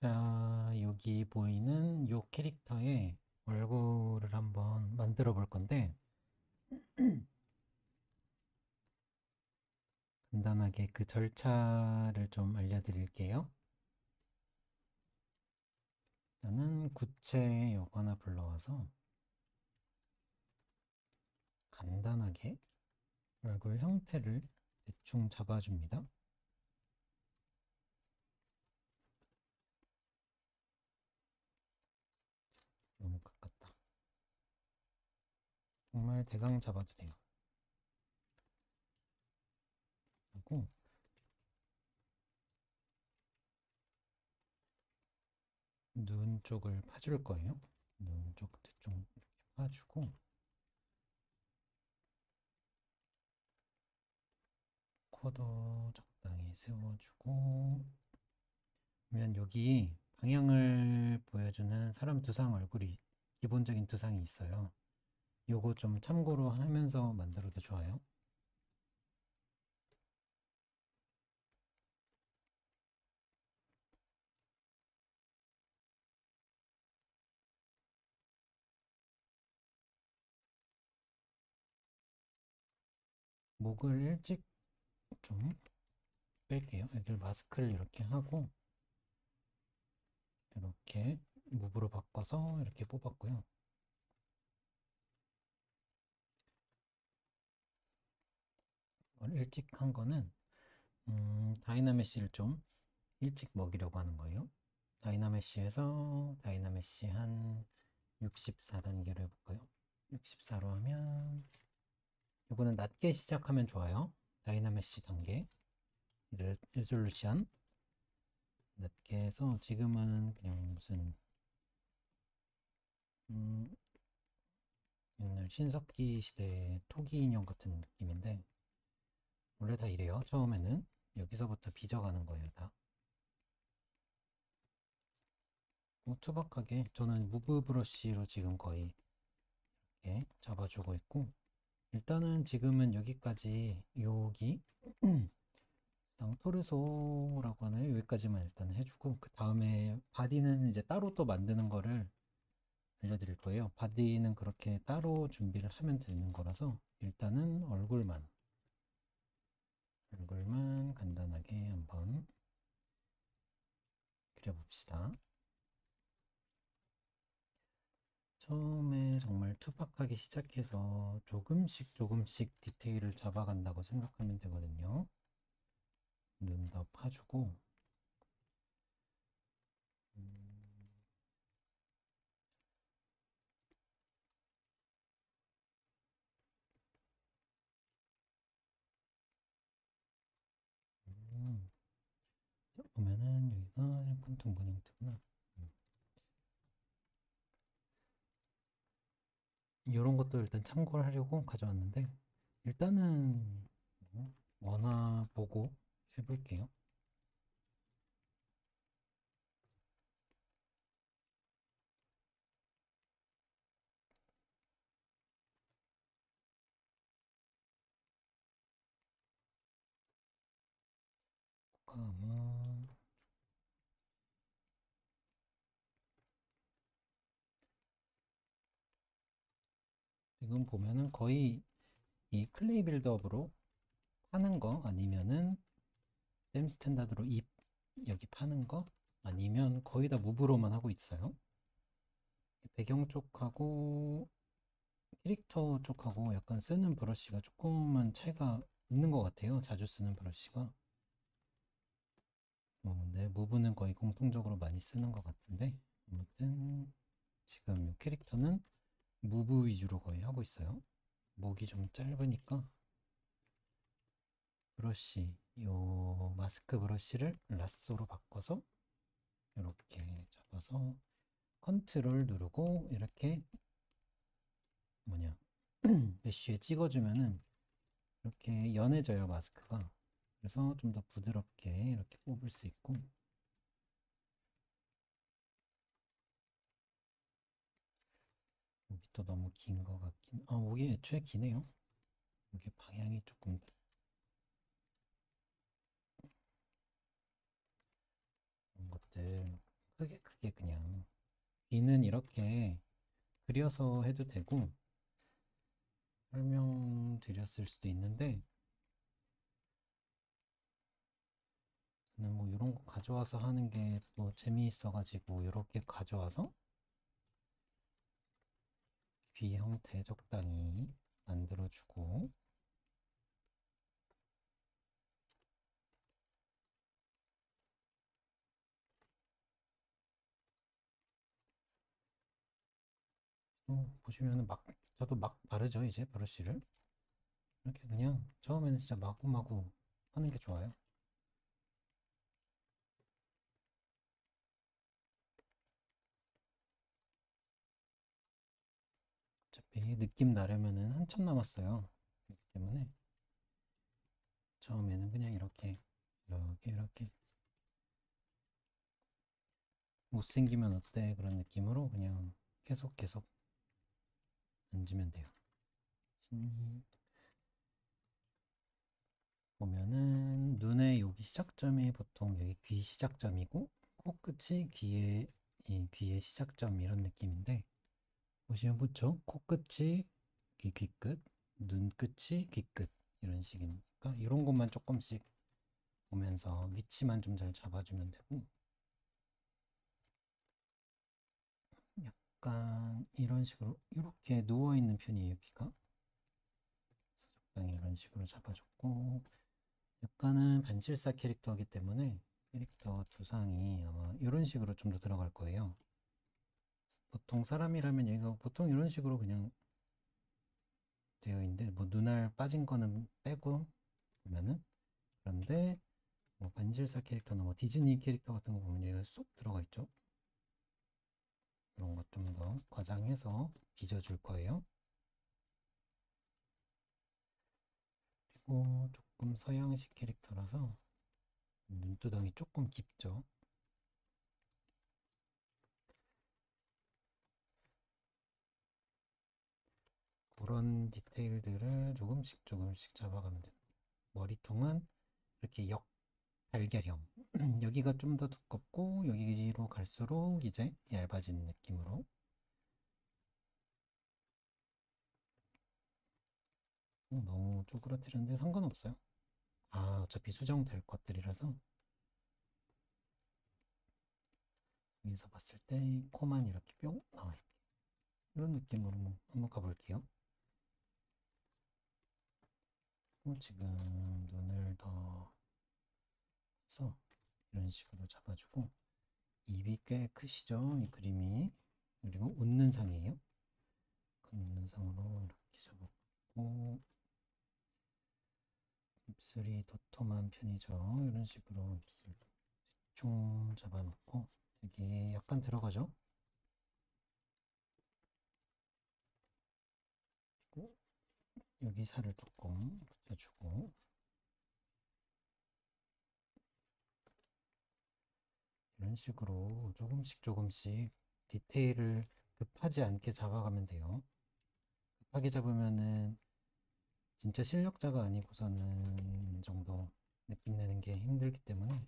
자, 여기 보이는 요 캐릭터의 얼굴을 한번 만들어 볼 건데, 간단하게 그 절차를 좀 알려드릴게요. 일단은 구체 요거 하나 불러와서 간단하게 얼굴 형태를 대충 잡아줍니다. 너무 가깝다. 정말 대강 잡아도 돼요. 하고 눈 쪽을 파줄 거예요. 눈 쪽 대충 이렇게 파주고, 코도 적당히 세워주고, 그러면 여기 방향을 보여주는 사람 두상 얼굴이 기본적인 두상이 있어요. 요거 좀 참고로 하면서 만들어도 좋아요. 목을 일찍 좀 뺄게요. 여기 마스크를 이렇게 하고 이렇게 무브로 바꿔서 이렇게 뽑았고요. 일찍 한 거는 다이나메시를 좀 일찍 먹이려고 하는 거예요. 다이나메시 한 64단계로 해볼까요? 64로 하면 이거는 낮게 시작하면 좋아요. 다이나메시 단계 레졸루션 낮게 해서 지금은 그냥 무슨 음, 옛날 신석기 시대 토기 인형 같은 느낌인데 원래 다 이래요. 처음에는 여기서부터 빚어가는 거예요. 다 투박하게 저는 무브 브러쉬로 지금 거의 이렇게 잡아주고 있고 일단은 지금은 여기까지 여기 토르소라고 하나요? 여기까지만 일단 해주고 그 다음에 바디는 이제 따로 또 만드는 거를 알려드릴 거예요. 바디는 그렇게 따로 준비를 하면 되는 거라서 일단은 얼굴만 간단하게 한번 그려봅시다. 처음에 정말 투박하게 시작해서 조금씩 디테일을 잡아간다고 생각하면 되거든요. 눈 더 파주고 음, 음, 보면은 여기가 약간 둥근 형태구나. 음. 이런 것도 일단 참고를 하려고 가져왔는데 일단은 원화 보고 해볼게요. 감은 지금 보면은 거의 이 클레이 빌드업으로 파는 거 아니면은 댐 스탠다드로 입 여기 파는 거 아니면 거의 다 무브로만 하고 있어요. 배경 쪽하고 캐릭터 쪽하고 약간 쓰는 브러쉬가 조금만 차이가 있는 것 같아요. 자주 쓰는 브러쉬가. 근데 무브는 거의 공통적으로 많이 쓰는 것 같은데 아무튼 지금 이 캐릭터는 무브 위주로 거의 하고 있어요. 목이 좀 짧으니까 브러쉬, 요 마스크 브러쉬를 라쏘로 바꿔서 이렇게 잡아서 컨트롤 누르고 이렇게 뭐냐 메쉬에 찍어주면은 이렇게 연해져요 마스크가. 그래서 좀 더 부드럽게 이렇게 뽑을 수 있고 목이 또 너무 긴 것 같긴 목이 애초에 기네요. 목의 방향이 조금 그런 것들 크게 그냥 귀는 이렇게 그려서 해도 되고 설명드렸을 수도 있는데 저는 뭐 이런 거 가져와서 하는 게 또 재미있어가지고 이렇게 가져와서 귀 형태 적당히 만들어주고 보시면은 막 저도 막 바르죠 이제 브러쉬를 이렇게 그냥 처음에는 진짜 마구마구 하는 게 좋아요. 어차피 느낌 나려면은 한참 남았어요. 그렇기 때문에 처음에는 그냥 이렇게 못생기면 어때 그런 느낌으로 그냥 계속 만지면 돼요. 보면은 눈의 여기 시작점이 보통 여기 귀 시작점이고 코끝이 귀의 시작점 이런 느낌인데 보시면 보죠. 코끝이 귀끝, 눈끝이 귀끝 이런 식이니까 이런 것만 조금씩 보면서 위치만 좀 잘 잡아주면 되고 약간 이런 식으로 이렇게 누워있는 편이에요 귀가. 그래서 적당히 이런 식으로 잡아줬고 약간은 반실사 캐릭터이기 때문에 캐릭터 두상이 아마 이런 식으로 좀 더 들어갈 거예요. 보통 사람이라면 얘가 보통 이런 식으로 그냥 되어 있는데 뭐 눈알 빠진 거는 빼고 보면은 그런데 뭐 반실사 캐릭터나 뭐 디즈니 캐릭터 같은 거 보면 얘가 쏙 들어가 있죠. 이런 것 좀 더 과장해서 빚어줄 거예요. 그리고 조금 서양식 캐릭터라서 눈두덩이 조금 깊죠. 그런 디테일들을 조금씩 잡아가면 돼요. 머리통은 이렇게 달걀형 여기가 좀 더 두껍고 여기로 갈수록 이제 얇아지는 느낌으로 너무 쪼그라뜨렸는데 상관없어요. 어차피 수정될 것들이라서 여기서 봤을 때 코만 이렇게 뿅 나와있게 이런 느낌으로 한번 가볼게요. 지금 눈을 더 해서 이런 식으로 잡아주고 입이 꽤 크시죠? 이 그림이. 그리고 웃는 상이에요. 웃는 상으로 이렇게 잡았고 입술이 도톰한 편이죠. 이런 식으로 입술 대충 잡아놓고 여기 약간 들어가죠. 그리고 여기 살을 조금 붙여주고 이런 식으로 조금씩 디테일을 급하지 않게 잡아가면 돼요. 급하게 잡으면은 진짜 실력자가 아니고서는 이 정도 느낌 내는 게 힘들기 때문에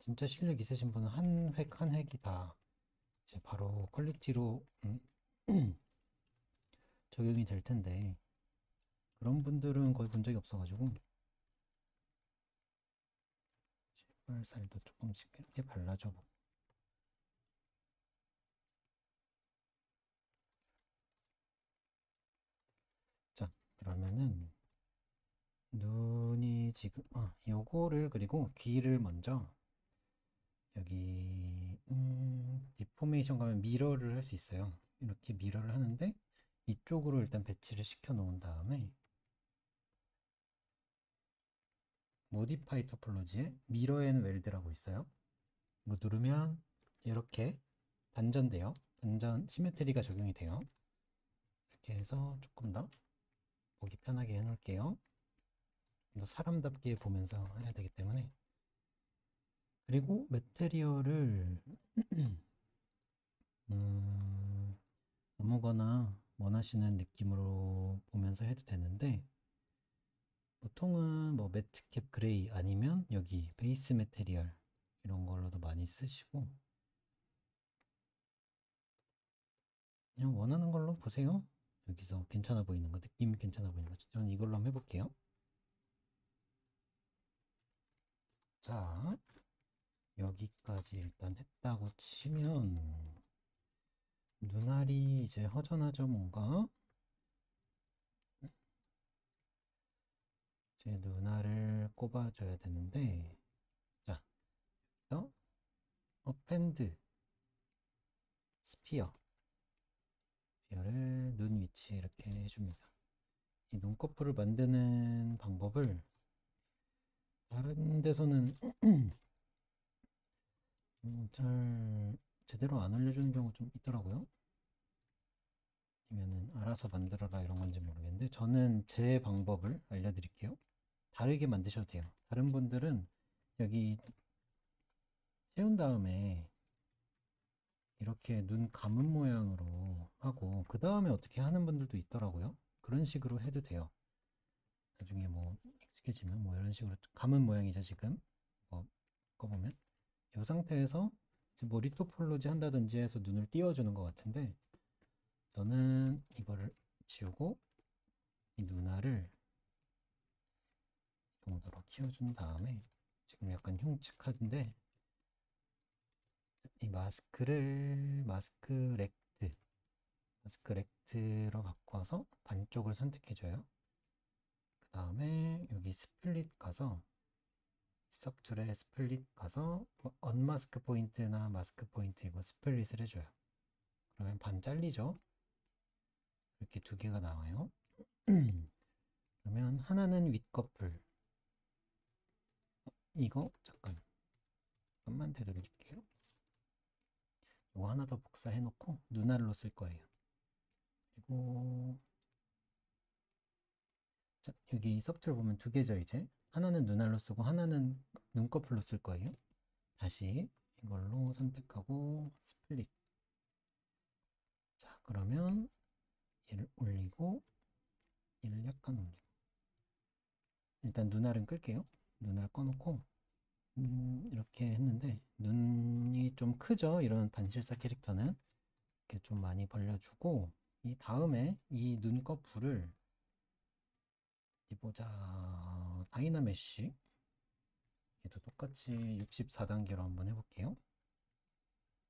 진짜 실력 있으신 분은 한 획 한 획이 다 이제 바로 퀄리티로 적용이 될 텐데 그런 분들은 거의 본 적이 없어가지고 실발살도 조금씩 이렇게 발라줘 보고 자 그러면은 눈이 지금 요거를 그리고 귀를 먼저 여기 디포메이션 가면 미러를 할 수 있어요. 이렇게 미러를 하는데 이쪽으로 일단 배치를 시켜 놓은 다음에 모디파이 토폴로지에 미러 앤 웰드라고 있어요. 이거 누르면 이렇게 반전돼요. 반전 시메트리가 적용이 돼요. 이렇게 해서 조금 더 보기 편하게 해놓을게요. 좀 더 사람답게 보면서 해야 되기 때문에 그리고 매테리얼을 아무거나 원하시는 느낌으로 보면서 해도 되는데 보통은 뭐 매트캡 그레이 아니면 여기 베이스 매테리얼 이런 걸로도 많이 쓰시고 그냥 원하는 걸로 보세요. 여기서 괜찮아 보이는 거, 느낌 괜찮아 보이는 거. 저는 이걸로 한번 해볼게요. 자, 여기까지 일단 했다고 치면 눈알이 이제 허전하죠, 뭔가. 제 눈알을 꼽아줘야 되는데, 자, 그래서 어펜드 스피어를 눈 위치에 이렇게 해줍니다. 이 눈꺼풀을 만드는 방법을 다른 데서는 잘 제대로 안 알려주는 경우 좀 있더라고요. 아니면은 알아서 만들어라 이런 건지 모르겠는데 저는 제 방법을 알려드릴게요. 다르게 만드셔도 돼요. 다른 분들은 여기 세운 다음에 이렇게 눈 감은 모양으로 하고 그 다음에 어떻게 하는 분들도 있더라고요. 그런 식으로 해도 돼요. 나중에 뭐 익숙해지면 뭐 이런 식으로 감은 모양이죠. 지금 보면 이 상태에서 뭐 리토폴로지 한다든지 해서 눈을 띄워주는 것 같은데 저는 이거를 지우고 이 눈알을 이 정도로 키워준 다음에 지금 약간 흉측한데 이 마스크 렉트로 바꿔서 반쪽을 선택해줘요. 그 다음에 여기 스플릿 가서 썩툴에 스플릿 가서 언마스크 포인트나 마스크 포인트 이거 스플릿을 해줘요. 그러면 반 잘리죠. 이렇게 두 개가 나와요. 그러면 하나는 윗꺼풀, 이거 잠깐만 되돌릴게요. 이거 하나 더 복사해 놓고 눈알로 쓸 거예요. 그리고 자, 여기 섭툴 보면 두 개죠. 이제 하나는 눈알로 쓰고 하나는 눈꺼풀로 쓸 거예요. 다시 이걸로 선택하고 스플릿. 자, 그러면 얘를 올리고 얘를 약간 올리고 일단 눈알은 끌게요. 눈알 꺼놓고 이렇게 했는데 눈이 좀 크죠. 이런 반실사 캐릭터는 이렇게 좀 많이 벌려주고 이 다음에 이 눈꺼풀을 보자. 다이나메쉬 얘도 똑같이 64단계로 한번 해볼게요.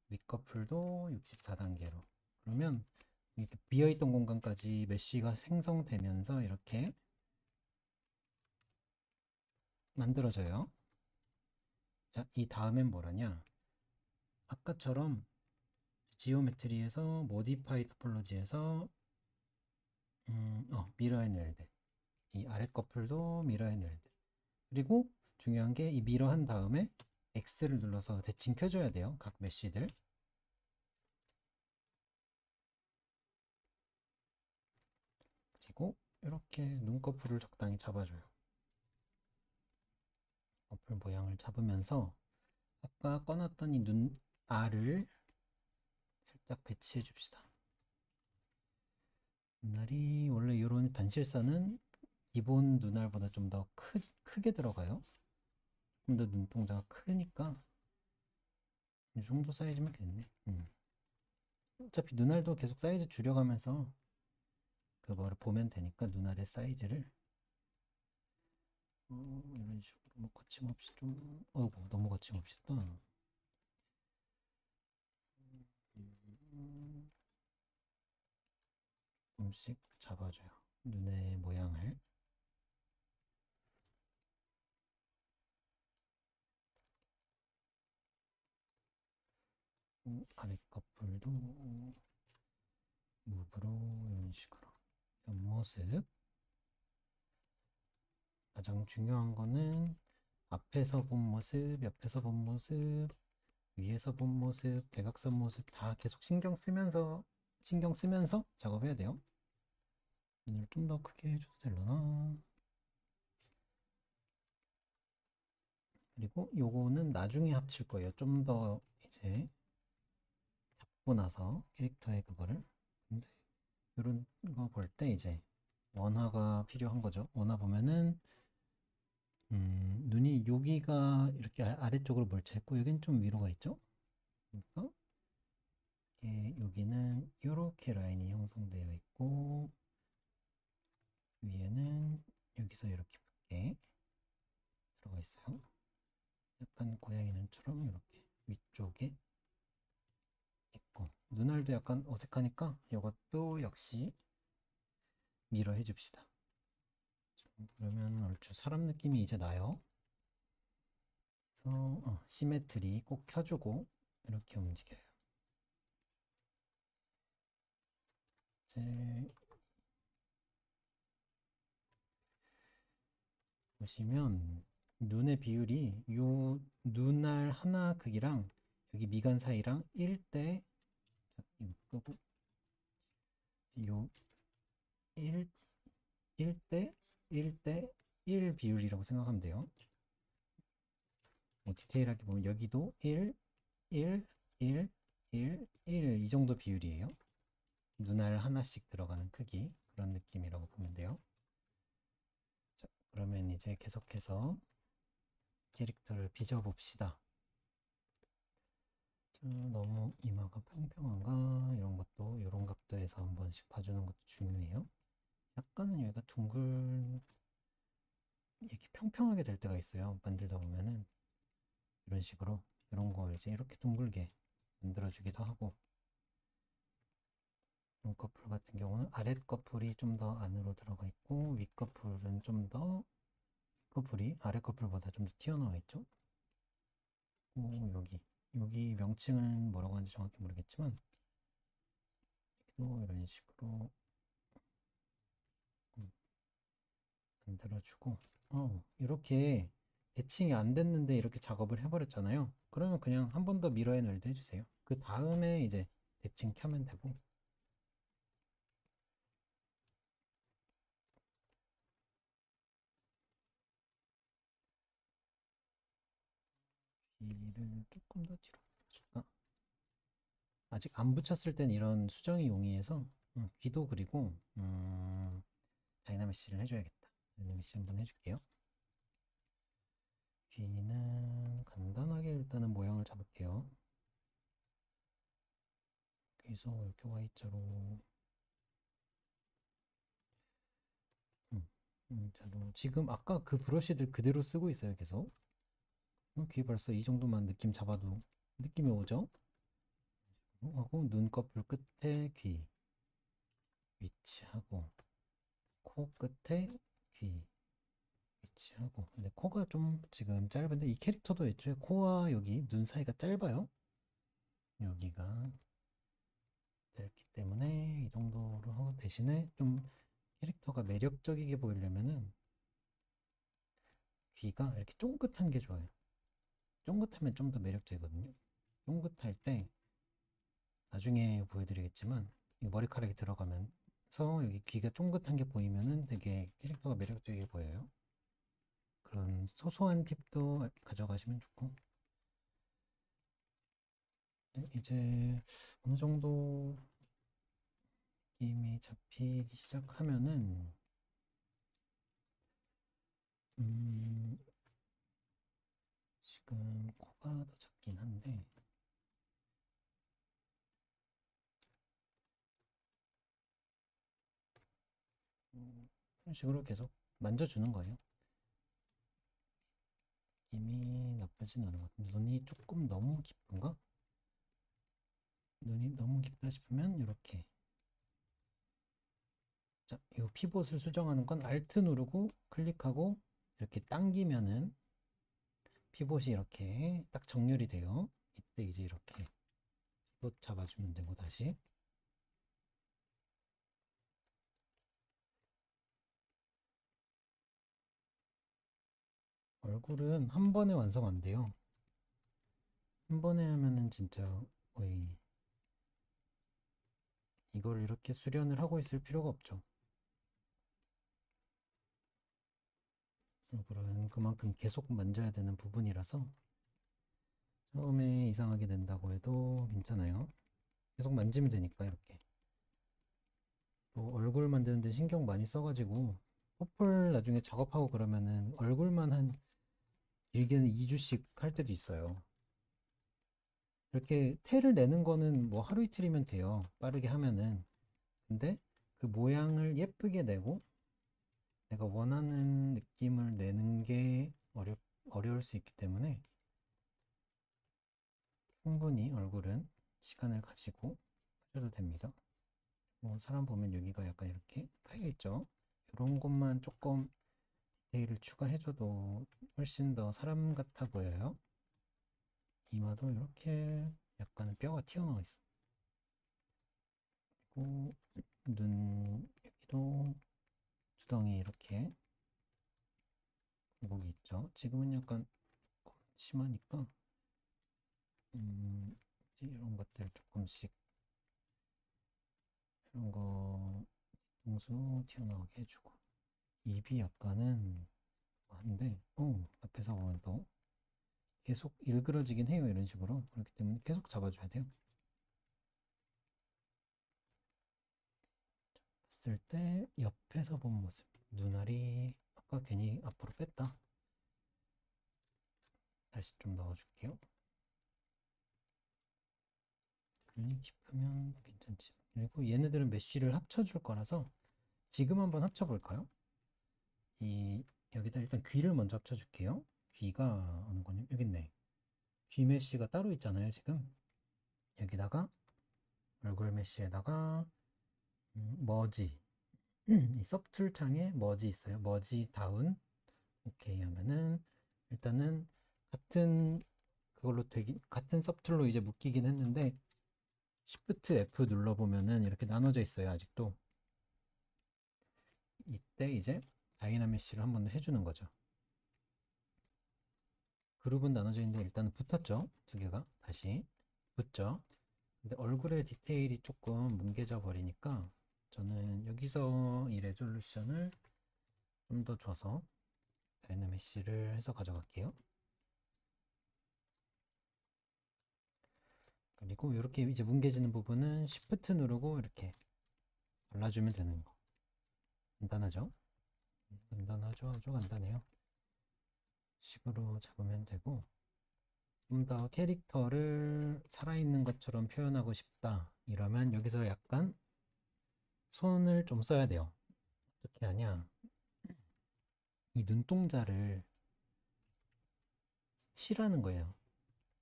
윗꺼풀도 64단계로. 그러면 이렇게 비어있던 공간까지 메쉬가 생성되면서 이렇게 만들어져요. 자, 이 다음엔 뭐라냐? 아까처럼 지오메트리에서 모디파이 토폴로지에서 미러 앤 웰드 이 아래 커플도 미러 앤 웰드 그리고 중요한 게 이 미러 한 다음에 X를 눌러서 대칭 켜줘야 돼요. 각 메쉬들. 그리고 이렇게 눈꺼풀을 적당히 잡아줘요. 커플 모양을 잡으면서 아까 꺼놨던 이 눈알을 살짝 배치해 줍시다. 눈알이 원래 이런 반실사는 기본 눈알보다 좀 더 크게 들어가요. 좀 더 눈동자가 크니까 이 정도 사이즈면 됐네. 어차피 눈알도 계속 사이즈 줄여가면서 그거를 보면 되니까 눈알의 사이즈를 이런 식으로 뭐 거침없이 좀 어이구 너무 거침없이 또 조금씩 잡아줘요. 눈의 모양을. 아랫꺼풀도 무브로 이런 식으로 옆모습. 가장 중요한 거는 앞에서 본 모습, 옆에서 본 모습, 위에서 본 모습, 대각선 모습 다 계속 신경 쓰면서 작업해야 돼요. 눈을 좀 더 크게 해줘도 되려나? 그리고 요거는 나중에 합칠 거예요. 좀 더 이제 잡고 나서 캐릭터의 그거를. 근데 이런 거 볼 때 이제 원화가 필요한 거죠. 원화 보면은 눈이 여기가 이렇게 아래쪽으로 몰쳐있고 여긴 좀 위로가 있죠. 그러니까 여기는 이렇게 라인이 형성되어 있고 위에는 여기서 이렇게 붓게 들어가 있어요. 약간 고양이 눈처럼 이렇게 위쪽에 있고 눈알도 약간 어색하니까 이것도 역시 밀어 해줍시다. 그러면 얼추 사람 느낌이 이제 나요. 그래서 시메트리 꼭 켜주고 이렇게 움직여요. 이제 보시면 눈의 비율이 요 눈알 하나 크기랑 여기 미간 사이랑 1대 이거 끄고 요 1, 1대 1대 1 비율이라고 생각하면 돼요. 디테일하게 보면 여기도 1, 1, 1, 1, 1 이 정도 비율이에요. 눈알 하나씩 들어가는 크기 그런 느낌이라고 보면 돼요. 자, 그러면 이제 계속해서 캐릭터를 빚어봅시다. 너무 이마가 평평한가 이런 것도 이런 각도에서 한 번씩 봐주는 것도 중요해요. 약간은 여기가 둥글 이렇게 평평하게 될 때가 있어요. 만들다 보면은 이런 식으로 이런 걸 이제 이렇게 둥글게 만들어주기도 하고 눈꺼풀 같은 경우는 아랫꺼풀이 좀 더 안으로 들어가 있고 윗꺼풀은 좀 더 윗꺼풀이 아랫꺼풀보다 좀 더 튀어나와 있죠. 여기 명칭은 뭐라고 하는지 정확히 모르겠지만 여기도 이런 식으로 만들어주고 이렇게 대칭이 안 됐는데 이렇게 작업을 해버렸잖아요. 그러면 그냥 한 번 더 미러 앤 웰드 해주세요. 그 다음에 이제 대칭 켜면 되고 귀를 조금 더 뒤로 줄까? 아직 안 붙였을 땐 이런 수정이 용이해서 귀도 그리고 다이나메시를 해줘야겠다. 다이나메시 한번 해줄게요. 귀는 간단하게 일단은 모양을 잡을게요. 귀서 이렇게 Y자로 자로 지금 아까 그 브러쉬들 그대로 쓰고 있어요. 계속 귀 벌써 이 정도만 느낌 잡아도 느낌이 오죠? 하고 눈꺼풀 끝에 귀 위치하고 코 끝에 귀 위치하고 근데 코가 좀 지금 짧은데 이 캐릭터도 애초에 코와 여기 눈 사이가 짧아요. 여기가 짧기 때문에 이 정도로 하고 대신에 좀 캐릭터가 매력적이게 보이려면은 귀가 이렇게 쫑긋한 게 좋아요. 쫑긋하면 좀 더 매력적이거든요. 쫑긋할 때 나중에 보여드리겠지만 머리카락이 들어가면서 여기 귀가 쫑긋한 게 보이면은 되게 캐릭터가 매력적이게 보여요. 그런 소소한 팁도 가져가시면 좋고 이제 어느 정도 느낌이 잡히기 시작하면은 지금 코가 더 작긴 한데 이런 식으로 계속 만져주는 거예요. 느낌이 나쁘진 않은 것 같아요. 눈이 조금 너무 깊은가? 눈이 너무 깊다 싶으면 이렇게 자, 이 피봇을 수정하는 건 Alt 누르고 클릭하고 이렇게 당기면은 피봇이 이렇게 딱 정렬이 돼요. 이때 이제 이렇게 피봇 잡아주면 되고 다시 얼굴은 한 번에 완성 안 돼요. 한 번에 하면은 진짜 거의 이걸 이렇게 수련을 하고 있을 필요가 없죠. 얼굴은 그만큼 계속 만져야 되는 부분이라서 처음에 이상하게 된다고 해도 괜찮아요. 계속 만지면 되니까 이렇게. 또 얼굴 만드는데 신경 많이 써가지고 퍼플 나중에 작업하고 그러면은 얼굴만 한 길게는 2주씩 할 때도 있어요. 이렇게 텔을 내는 거는 뭐 하루 이틀이면 돼요. 빠르게 하면은. 근데 그 모양을 예쁘게 내고 내가 원하는 느낌을 내는 게 어려울 수 있기 때문에 충분히 얼굴은 시간을 가지고 하셔도 됩니다. 뭐 사람 보면 여기가 약간 이렇게 파여 있죠. 이런 것만 조금 디테일을 추가해줘도 훨씬 더 사람 같아 보여요. 이마도 이렇게 약간 뼈가 튀어나와 있어. 그리고 눈 여기도 주덩이 이렇게 굴곡이 있죠. 지금은 약간 심하니까 이제 이런 것들 조금씩 이런 거 홍수 튀어나오게 해주고 입이 약간은 한데 앞에서 보면 또 계속 일그러지긴 해요. 이런 식으로. 그렇기 때문에 계속 잡아줘야 돼요. 봤을 때 옆에서 본 모습 눈알이 아까 괜히 앞으로 뺐다. 다시 좀 넣어줄게요. 눈이 깊으면 괜찮지. 그리고 얘네들은 메쉬를 합쳐줄 거라서 지금 한번 합쳐볼까요? 여기다 일단 귀를 먼저 합쳐줄게요. 귀가 어느 거냐? 여기 있네. 귀 메쉬가 따로 있잖아요. 지금 여기다가 얼굴 메쉬에다가 머지 이 서툴 창에 머지 있어요. 머지 다운 오케이 하면은 일단은 같은 그걸로 되기 같은 서툴로 이제 묶이긴 했는데 Shift F 눌러보면은 이렇게 나눠져 있어요. 아직도 이때 이제 다이나메시를 한 번 더 해주는 거죠. 그룹은 나눠져 있는데 일단은 붙었죠. 두 개가 다시 붙죠. 근데 얼굴의 디테일이 조금 뭉개져 버리니까 저는 여기서 이 레졸루션을 좀 더 줘서 다이나메시를 해서 가져갈게요. 그리고 이렇게 이제 뭉개지는 부분은 Shift 누르고 이렇게 발라주면 되는 거. 간단하죠? 간단하죠? 아주 간단해요. 식으로 잡으면 되고 좀 더 캐릭터를 살아있는 것처럼 표현하고 싶다 이러면 여기서 약간 손을 좀 써야 돼요. 어떻게 하냐, 이 눈동자를 칠하는 거예요.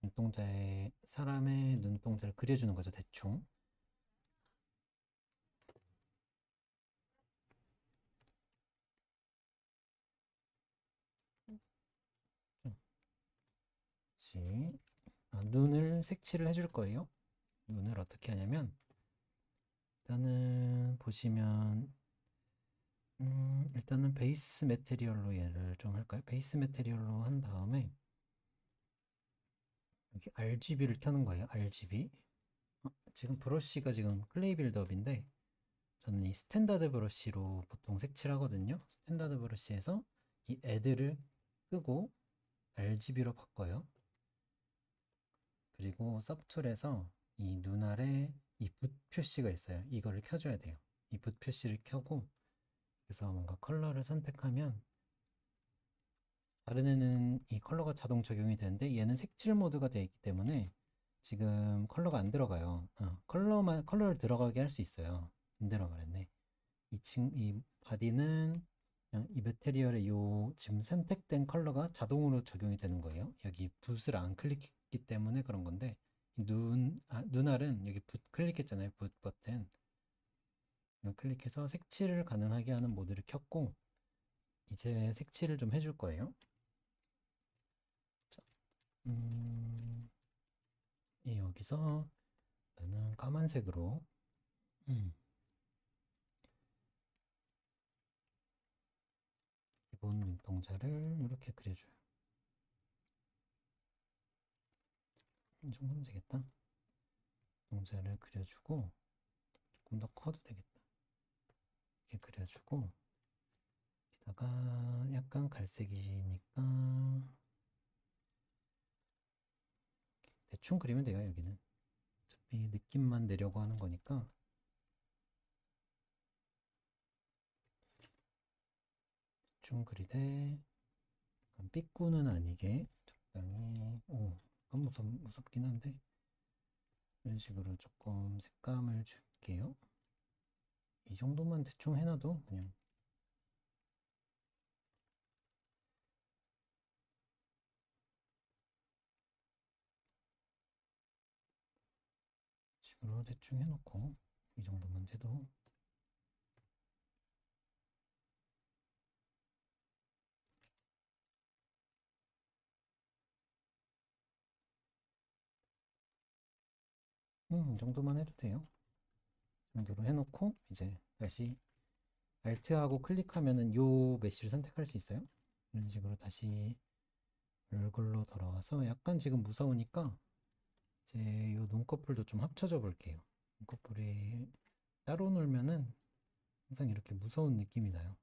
눈동자에 사람의 눈동자를 그려주는 거죠. 대충 눈을 색칠을 해줄 거예요. 눈을 어떻게 하냐면 일단은 보시면 일단은 베이스 매테리얼로 얘를 좀 할까요? 베이스 매테리얼로 한 다음에 여기 RGB를 켜는 거예요. RGB. 지금 브러쉬가 지금 클레이 빌드업인데 저는 이 스탠다드 브러쉬로 보통 색칠하거든요. 스탠다드 브러쉬에서 이 애드를 끄고 RGB로 바꿔요. 그리고 서툴에서 이 눈알에 이 붓 표시가 있어요. 이거를 켜줘야 돼요. 이 붓 표시를 켜고 그래서 뭔가 컬러를 선택하면 다른 애는 이 컬러가 자동 적용이 되는데 얘는 색칠 모드가 되어 있기 때문에 지금 컬러가 안 들어가요. 컬러를 들어가게 할 수 있어요. 안 들어가랬네. 이 바디는 그냥 이 매테리얼의 요 지금 선택된 컬러가 자동으로 적용이 되는 거예요. 여기 붓을 안 클릭했기 때문에 그런 건데 눈알은 여기 붓 클릭했잖아요. 붓 버튼. 클릭해서 색칠을 가능하게 하는 모드를 켰고 이제 색칠을 좀 해줄 거예요. 자, 여기서 나는 까만색으로 음, 기본 눈동자를 이렇게 그려줘요. 이 정도면 되겠다. 눈동자를 그려주고 조금 더 커도 되겠다. 이렇게 그려주고 여기다가 약간 갈색이니까 대충 그리면 돼요. 여기는 어차피 느낌만 내려고 하는 거니까 대충 그리되 삐꾸는 아니게 적당히. 그건 무섭긴 한데 이런 식으로 조금 색감을 줄게요. 이 정도만 대충 해놔도 그냥 식으로 대충 해놓고 이 정도만 돼도 이 정도만 해도 돼요. 이 정도로 해놓고 이제 다시 Alt하고 클릭하면은 요 메쉬를 선택할 수 있어요. 이런 식으로 다시 얼굴로 돌아와서 약간 지금 무서우니까 이제 요 눈꺼풀도 좀 합쳐져 볼게요. 눈꺼풀이 따로 놀면은 항상 이렇게 무서운 느낌이 나요.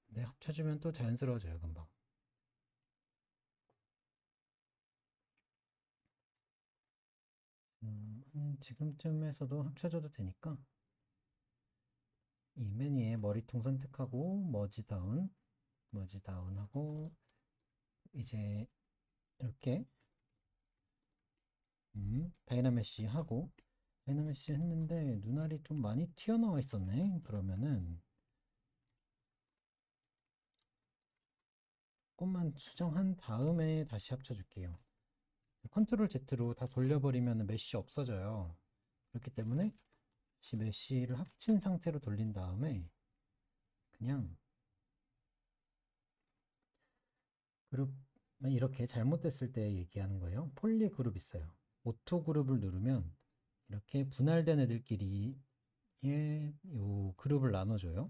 근데 합쳐주면 또 자연스러워져요, 금방. 지금쯤에서도 합쳐줘도 되니까 이 메뉴에 머리통 선택하고 머지 다운 하고 이제 이렇게 다이나메시 하고 다이나메시 했는데 눈알이 좀 많이 튀어나와 있었네. 그러면은 조금만 수정한 다음에 다시 합쳐줄게요. 컨트롤 Z로 다 돌려버리면 메쉬 없어져요. 그렇기 때문에 다시 메쉬를 합친 상태로 돌린 다음에 그냥 그룹 이렇게 잘못됐을 때 얘기하는 거예요. 폴리 그룹 있어요. 오토 그룹을 누르면 이렇게 분할된 애들끼리 요 그룹을 나눠줘요.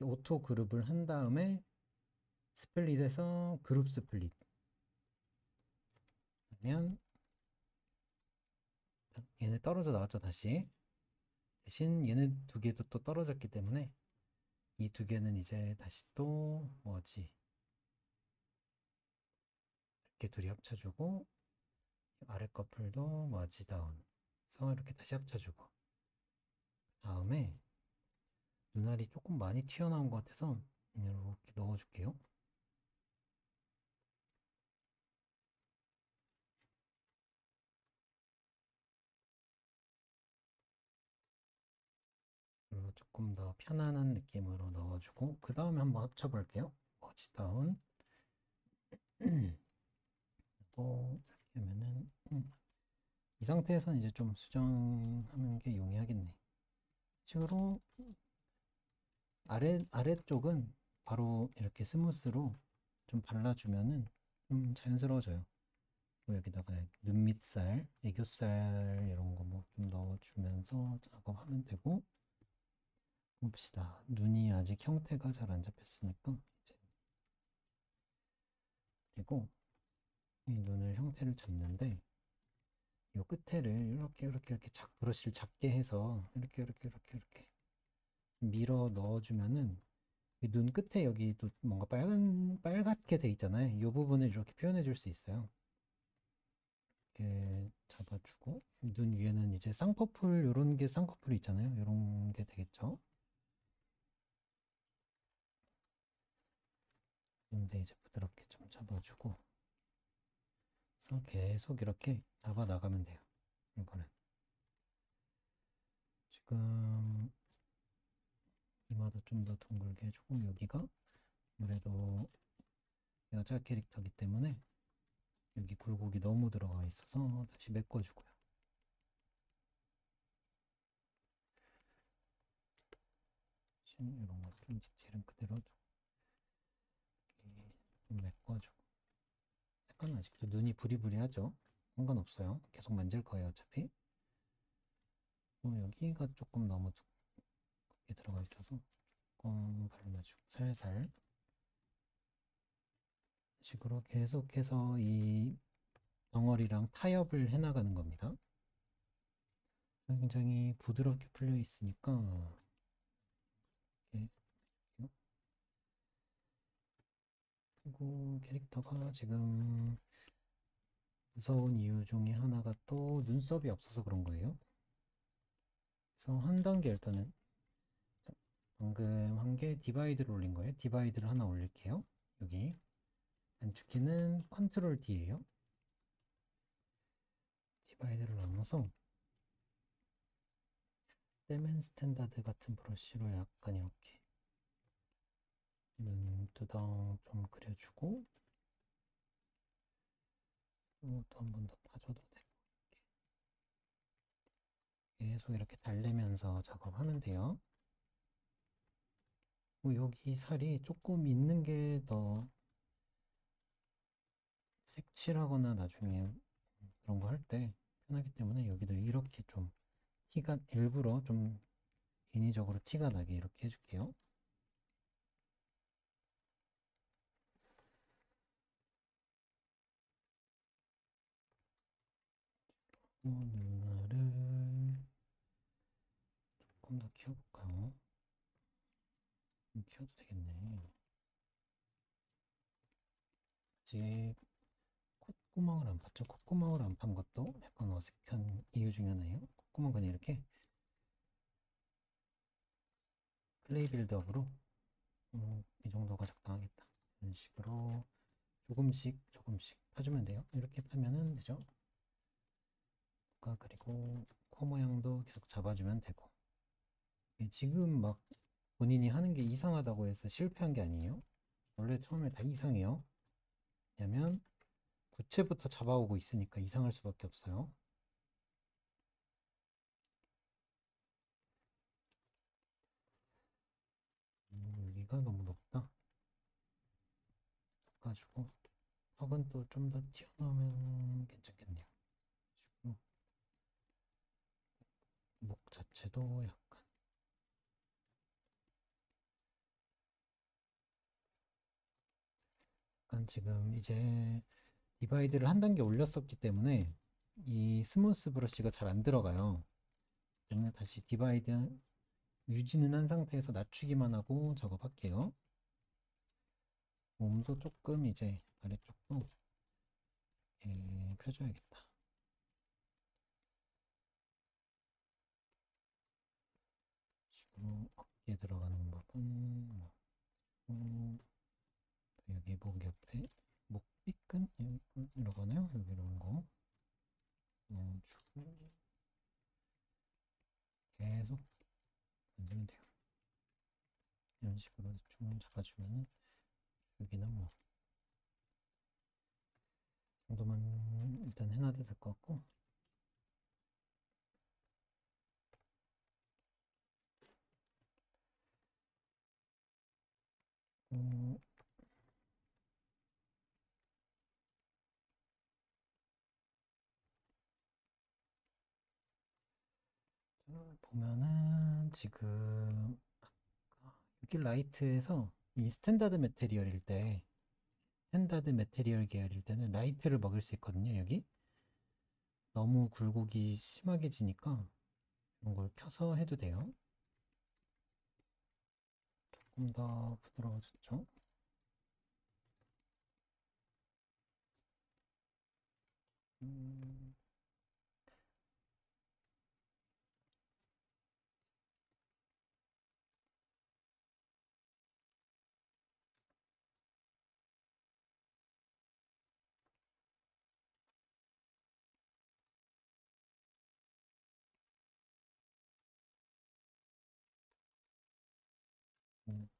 오토 그룹을 한 다음에 스플릿에서 그룹 스플릿 하면 얘네 떨어져 나왔죠. 다시 대신 얘네 두 개도 또 떨어졌기 때문에 이 두 개는 이제 다시 또 뭐지 이렇게 둘이 합쳐주고 아래 커플도 머지 다운 해서 이렇게 다시 합쳐주고 다음에 눈알이 조금 많이 튀어나온 것 같아서 이렇게 넣어줄게요. 그리고 조금 더 편안한 느낌으로 넣어주고 그 다음에 한번 합쳐볼게요. 머지 다운 또 이렇게 하면은 이 상태에서는 이제 좀 수정하는 게 용이하겠네. 식으로 아래쪽은 바로 이렇게 스무스로 좀 발라주면은 좀 자연스러워져요. 뭐 여기다가 눈 밑살, 애교살 이런 거 뭐 좀 넣어주면서 작업하면 되고 봅시다. 눈이 아직 형태가 잘 안 잡혔으니까 이제 그리고 이 눈을 형태를 잡는데 이 끝에를 이렇게 브러쉬를 작게 해서 이렇게 밀어 넣어주면은 눈 끝에 여기 또 뭔가 빨갛게 돼 있잖아요. 이 부분을 이렇게 표현해 줄 수 있어요. 이렇게 잡아주고 눈 위에는 이제 쌍꺼풀 요런 게 쌍꺼풀 있잖아요. 요런 게 되겠죠. 근데 이제 부드럽게 좀 잡아주고 그래서 계속 이렇게 잡아 나가면 돼요. 이거는 지금 이마도 좀 더 둥글게 해주고 여기가 아무래도 여자 캐릭터이기 때문에 여기 굴곡이 너무 들어가 있어서 다시 메꿔주고요. 이런 것좀 디테일은 그대로 좀 메꿔주고 약간 아직도 눈이 부리부리하죠? 상관없어요. 계속 만질 거예요, 어차피. 여기가 조금 너무 두껍게 들어가 있어서 조금 발라주고 살살 식으로 계속해서 이 덩어리랑 타협을 해나가는 겁니다. 굉장히 부드럽게 풀려 있으니까 그리고 캐릭터가 지금 무서운 이유 중에 하나가 또 눈썹이 없어서 그런 거예요. 그래서 한 단계 일단은 방금 한 개 디바이드를 올린 거예요. 디바이드를 하나 올릴게요. 여기 단축키는 컨트롤 D예요. 디바이드를 나눠서 떼맨 스탠다드 같은 브러쉬로 약간 이렇게 눈두덩 좀 그려주고 또 한 번 더 파줘도 되고 계속 이렇게 달래면서 작업하면 돼요. 여기 살이 조금 있는 게 더 색칠하거나 나중에 그런 거 할 때 편하기 때문에 여기도 이렇게 좀 티가 일부러 좀 인위적으로 티가 나게 이렇게 해줄게요. 누나를 조금 더 키워볼까요? 키워도 되겠네. 아직 콧구멍을 안 팠죠? 콧구멍을 안 판 것도 약간 어색한 이유 중에 하나예요. 콧구멍 그냥 이렇게 클레이 빌드업으로 이 정도가 적당하겠다. 이런 식으로 조금씩 조금씩 파주면 돼요. 이렇게 파면은 되죠. 그리고 코 모양도 계속 잡아주면 되고. 지금 막 본인이 하는 게 이상하다고 해서 실패한 게 아니에요. 원래 처음에 다 이상해요. 왜냐면 구체부터 잡아오고 있으니까 이상할 수밖에 없어요. 여기가 너무 높다. 깎아주고 턱은 또 좀 더 튀어나오면 괜찮겠네요. 목 자체도 약간 지금 이제 디바이드를 한 단계 올렸었기 때문에 이 스무스 브러쉬가 잘 안 들어가요. 때문에 다시 디바이드 유지는 한 상태에서 낮추기만 하고 작업할게요. 몸도 조금 이제 아래쪽도 펴줘야겠다. 지금 어깨에 들어가는 부분, 여기 목 옆에 목 삐끈 이라고 하나요? 여기 이런 거 주고 계속 만지면 돼요. 이런 식으로 좀 잡아주면 여기는 뭐 정도만 일단 해놔도 될 것 같고 보면은 지금 여기 라이트에서 이 스탠다드 매테리얼일 때 스탠다드 매테리얼 계열일 때는 라이트를 먹일 수 있거든요. 여기 너무 굴곡이 심하게 지니까 이런 걸 켜서 해도 돼요. 조금 더 부드러워졌죠. 음,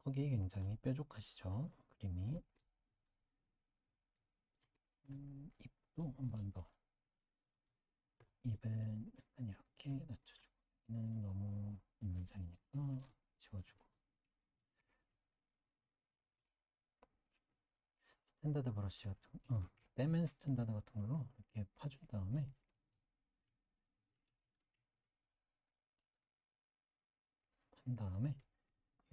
턱이 굉장히 뾰족하시죠. 그림이 입도 한 번 더 입은 약간 이렇게 낮춰주고 얘는 너무 인문상이니까 지워주고 스탠다드 브러쉬 같은 떼맨 스탠다드 같은 걸로 이렇게 파준 다음에 판 다음에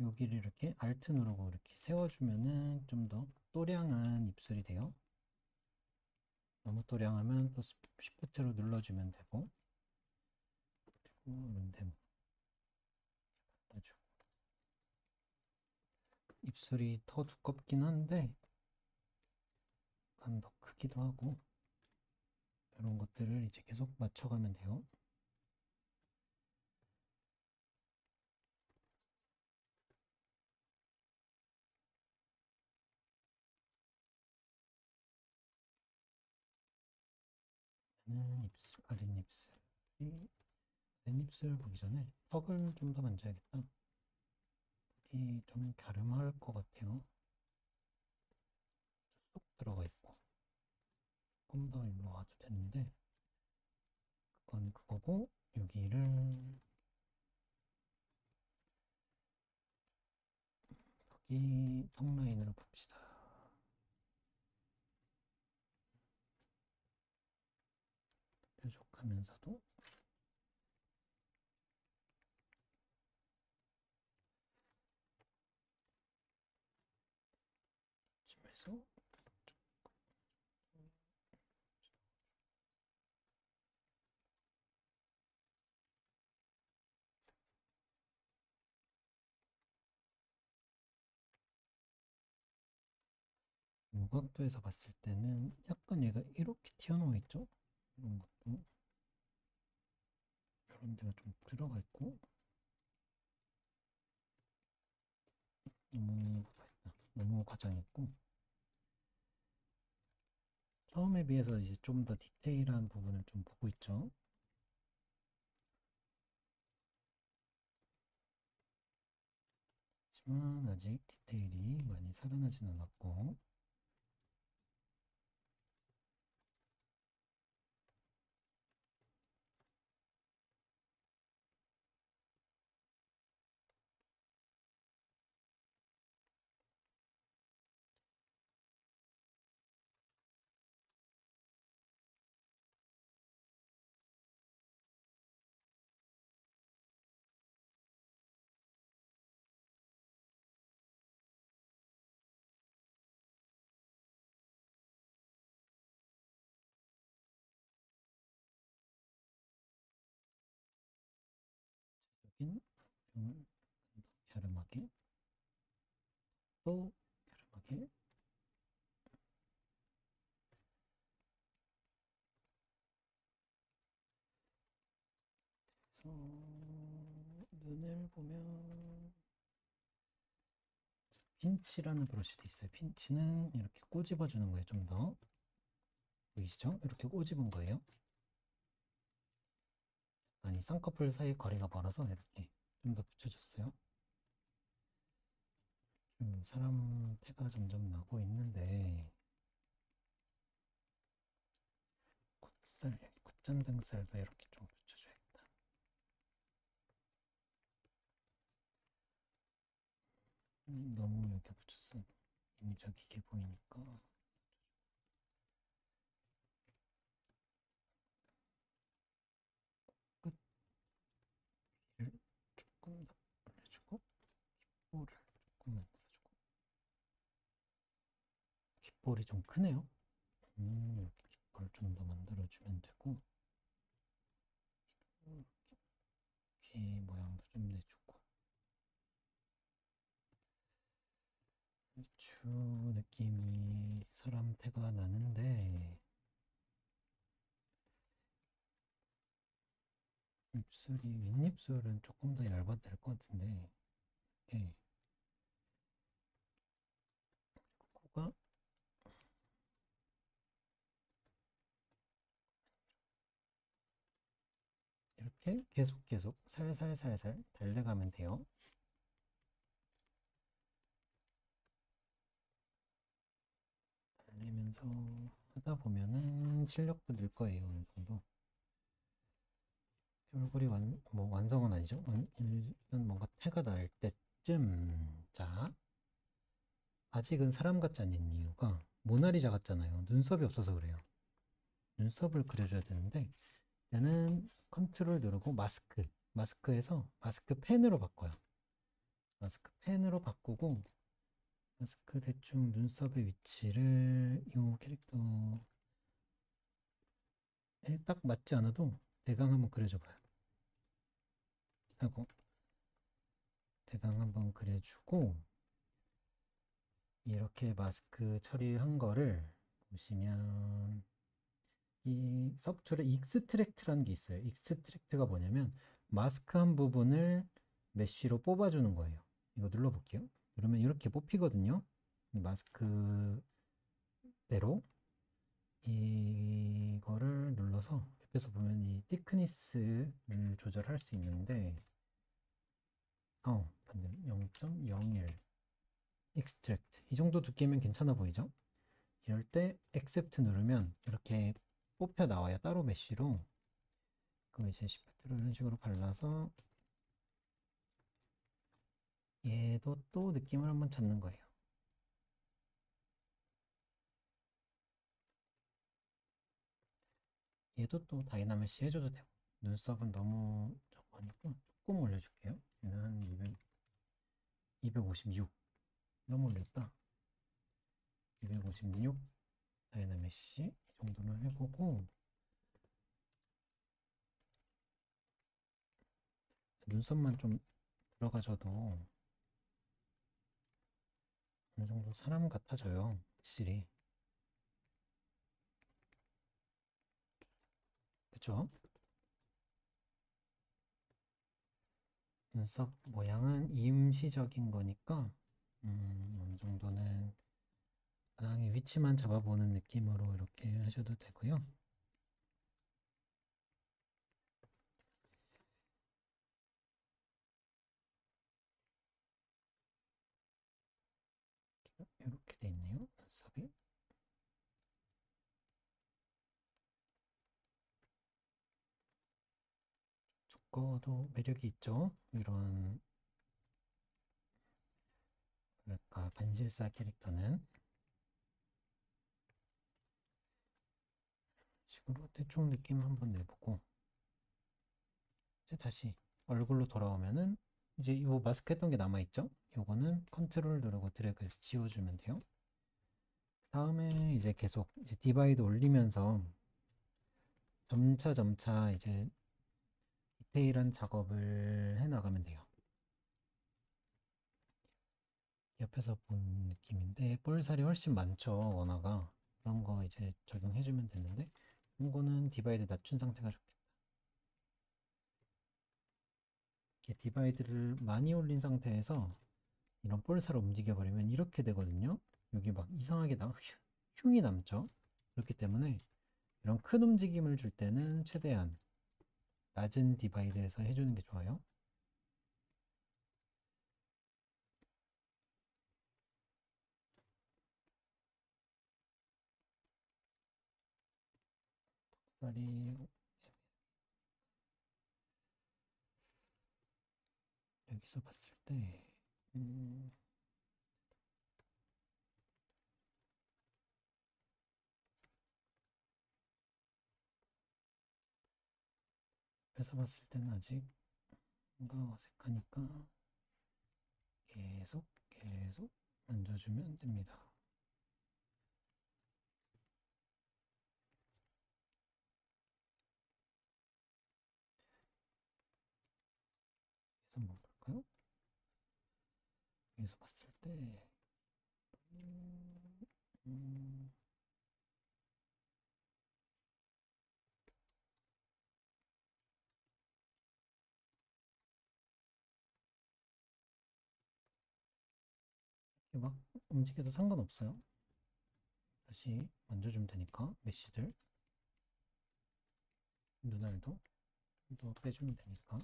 여기를 이렇게 알트 누르고 이렇게 세워주면은 좀 더 또량한 입술이 돼요. 너무 또량하면 또 쉬프트로 눌러주면 되고 그리고 이런 데모 발라주고 입술이 더 두껍긴 한데 약간 더 크기도 하고 이런 것들을 이제 계속 맞춰가면 돼요. 입술, 아랫입술 보기 전에 턱을 좀 더 만져야겠다. 턱이 좀 갸름할 것 같아요. 쏙 들어가 있고. 조금 더 일로 와도 되는데, 그건 그거고, 여기를, 턱 라인으로 봅시다. 뾰족하면서도 쯤에서 무각도에서 봤을 때는 약간 얘가 이렇게 튀어나와 있죠? 이런 것도 이런 데가 좀 들어가 있고 너무 과장했고 처음에 비해서 이제 좀 더 디테일한 부분을 좀 보고 있죠. 하지만 아직 디테일이 많이 살아나진 않았고 여긴 좀 갸름하게 또 갸름하게 그래서 눈을 보면 핀치라는 브러쉬도 있어요. 핀치는 이렇게 꼬집어 주는 거예요. 좀 더 보이시죠? 이렇게 꼬집은 거예요. 아니 쌍꺼풀 사이 거리가 멀어서 이렇게 좀 더 붙여줬어요. 좀 사람 태가 점점 나고 있는데 콧살, 콧잔등살도 이렇게 좀 붙여줘야겠다. 너무 여기 붙였어. 인위적이게 보이니까. 끝 귀를 조금 더 올려주고 귓볼을 조금 만들어주고 귓볼이 좀 크네요. 이렇게 귓볼 좀 더 만들어주면 되고 귀 모양도 좀 내주고 대추 느낌이 사람 태가 나는데 윗입술은 조금 더 얇아도 될 것 같은데 이렇게 코가 이렇게 계속 살살살살 달래가면 돼요. 달래면서 하다 보면은 실력도 늘 거예요. 어느 정도. 얼굴이 완성은 아니죠. 일단 뭔가 태가 날 때쯤. 자, 아직은 사람 같지 않은 이유가 모나리자 같잖아요. 눈썹이 없어서 그래요. 눈썹을 그려줘야 되는데 얘는 컨트롤 누르고 마스크에서 마스크 펜으로 바꿔요. 마스크 펜으로 바꾸고 마스크 대충 눈썹의 위치를 이 캐릭터에 딱 맞지 않아도 대강 한번 그려줘 봐요. 하고 대강 한번 그려주고 이렇게 마스크 처리한 거를 보시면 이 서브툴에 익스트랙트라는 게 있어요. 익스트랙트가 뭐냐면 마스크 한 부분을 메쉬로 뽑아주는 거예요. 이거 눌러볼게요. 그러면 이렇게 뽑히거든요. 마스크대로 이거를 눌러서 옆에서 보면 이 thickness를 조절할 수 있는데, 방금 0.01 extract 이 정도 두께면 괜찮아 보이죠? 이럴 때 accept 누르면 이렇게 뽑혀 나와요. 따로 메쉬로. 그럼 이제 시프트로 이런 식으로 발라서 얘도 또 느낌을 한번 잡는 거예요. 얘도 또 다이나메시 해줘도 되고, 눈썹은 너무 적으니까 조금 올려줄게요. 얘는 한 256 너무 올렸다. 256 다이나메시 이 정도로 해보고, 눈썹만 좀 들어가줘도 어느 정도 사람 같아져요. 확실히. 그쵸? 눈썹 모양은 임시적인 거니까 어느 정도는 적당히 위치만 잡아보는 느낌으로 이렇게 하셔도 되고요. 이렇게 돼 있네요. 눈썹이. 두꺼워도 매력이 있죠. 이런 뭐랄까 반질사 캐릭터는 식으로 대충 느낌 한번 내보고, 이제 다시 얼굴로 돌아오면은 이제 이 마스크 했던 게 남아있죠? 요거는 컨트롤 누르고 드래그해서 지워주면 돼요. 다음에 이제 계속 이제 디바이드 올리면서 점차 이제 디테일한 작업을 해 나가면 돼요. 옆에서 본 느낌인데 볼살이 훨씬 많죠. 원화가. 그런 거 이제 적용해주면 되는데, 이거는 디바이드 낮춘 상태가 좋겠다. 이렇게 디바이드를 많이 올린 상태에서 이런 볼살을 움직여버리면 이렇게 되거든요. 여기 막 이상하게 흉이 남죠. 그렇기 때문에 이런 큰 움직임을 줄 때는 최대한 낮은 디바이드에서 해주는 게 좋아요. 턱살이 여기서 봤을 때 음, 옆에서 봤을 때는 아직 뭔가 어색하니까 계속 만져주면 됩니다. 그래서 한번 볼까요? 여기서 봤을 때 음, 음, 막 움직여도 상관없어요. 다시 만져주면 되니까 메쉬들 눈알도 또 빼주면 되니까.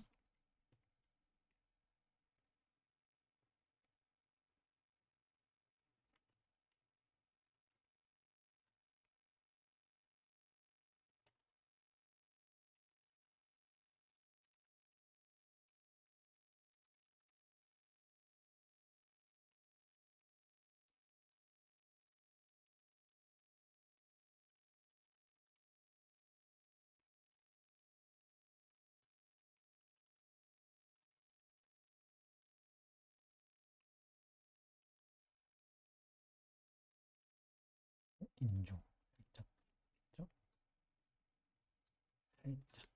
인중 살짝 있죠? 살짝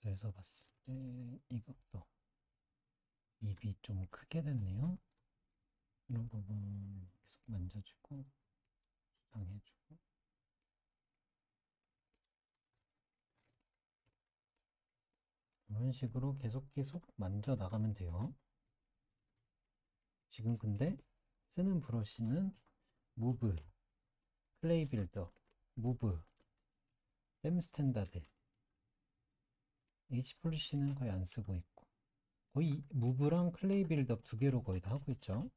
그래서 봤을 때 이것도 입이 좀 크게 됐네요. 이런 부분 계속 만져주고 수정해주고 이런 식으로 계속 만져 나가면 돼요. 지금 근데 쓰는 브러쉬는 무브, 클레이 빌더, 무브, 댐 스탠다드, H 폴리시는 거의 안 쓰고 있고 거의 무브랑 클레이 빌더 두 개로 거의 다 하고 있죠.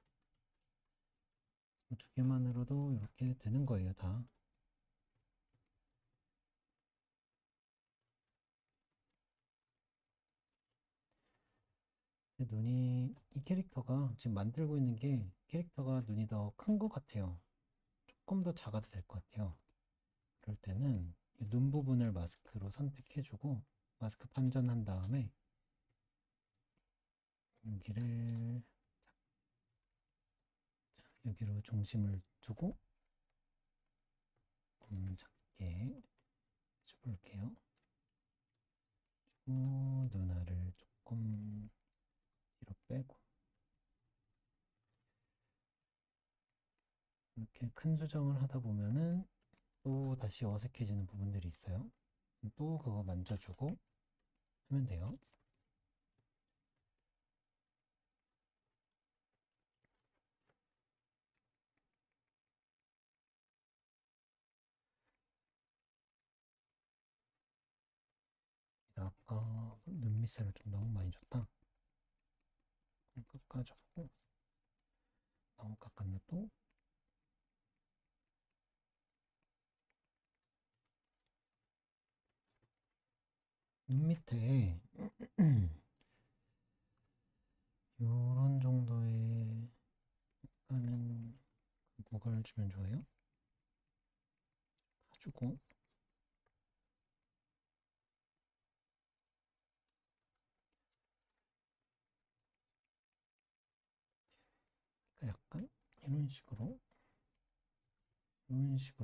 두 개만으로도 이렇게 되는 거예요, 다. 눈이 이 캐릭터가 지금 만들고 있는 게 캐릭터가 눈이 더 큰 것 같아요. 조금 더 작아도 될 것 같아요. 그럴 때는 눈 부분을 마스크로 선택해주고 마스크 판전한 다음에 여기를 여기로 중심을 두고 작게 해볼게요. 눈알을 조금 뒤로 빼고 이렇게 큰 수정을 하다 보면은 또 다시 어색해지는 부분들이 있어요. 또 그거 만져주고 하면 돼요. 아까 눈 밑살을 좀 너무 많이 줬다. 깎아줬고 너무 깎았나 또? 눈 밑에 요런 정도의 약간은 뭐가를 주면 좋아요? 가지고 약간 이런 식으로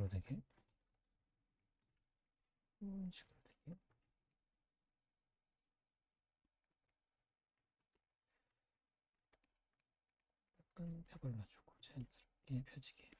되게 이런 식으로 되게 약간 펴발라주고 자연스럽게 펴지게.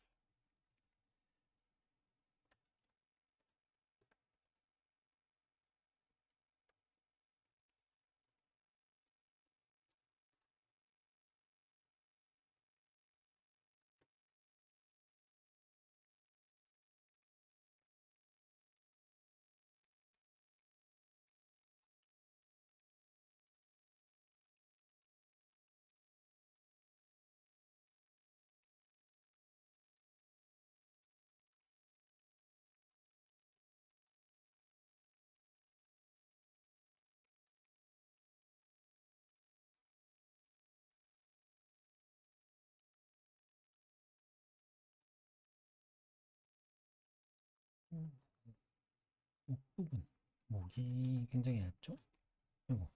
목 부분 목이 굉장히 얇죠? 그리고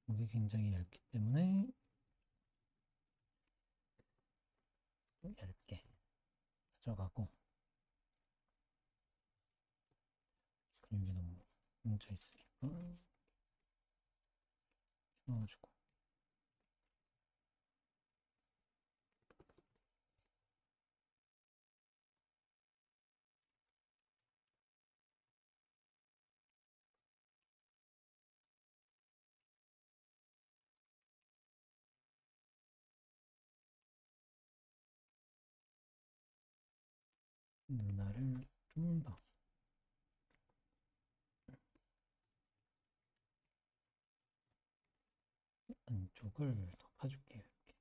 목이 굉장히 얇기 때문에 얇게 가져가고 근육이 너무 뭉쳐 있으니까 넣어주고 눈알을 좀 더 안쪽을 덮어줄게요. 이렇게.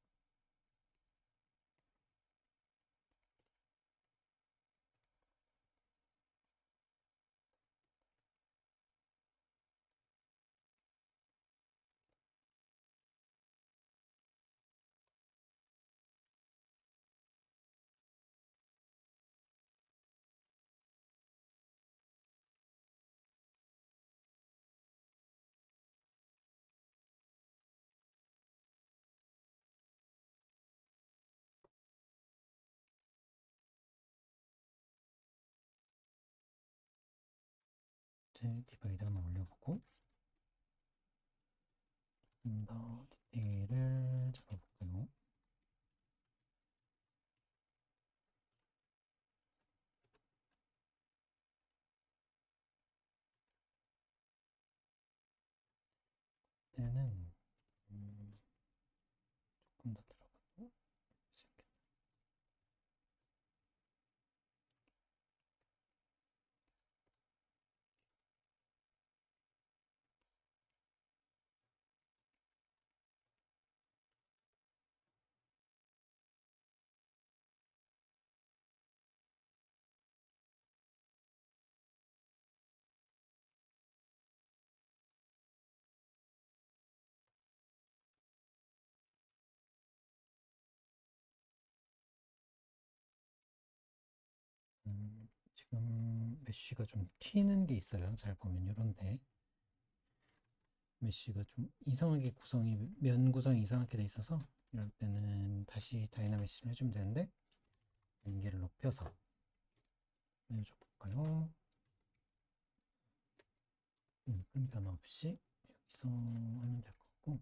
이제 디바이드 한번 올려보고 좀 더 디테일을 잡아볼까요? 때는 조금 더 들어가도 괜찮겠다. 지금 메쉬가 좀 튀는 게 있어요. 잘 보면 이런데 메쉬가 좀 이상하게 면 구성이 이상하게 돼 있어서 이럴 때는 다시 다이나메쉬를 해주면 되는데 연계를 높여서 해줘 볼까요? 큰 변화 없이 여기서 하면 될 것 같고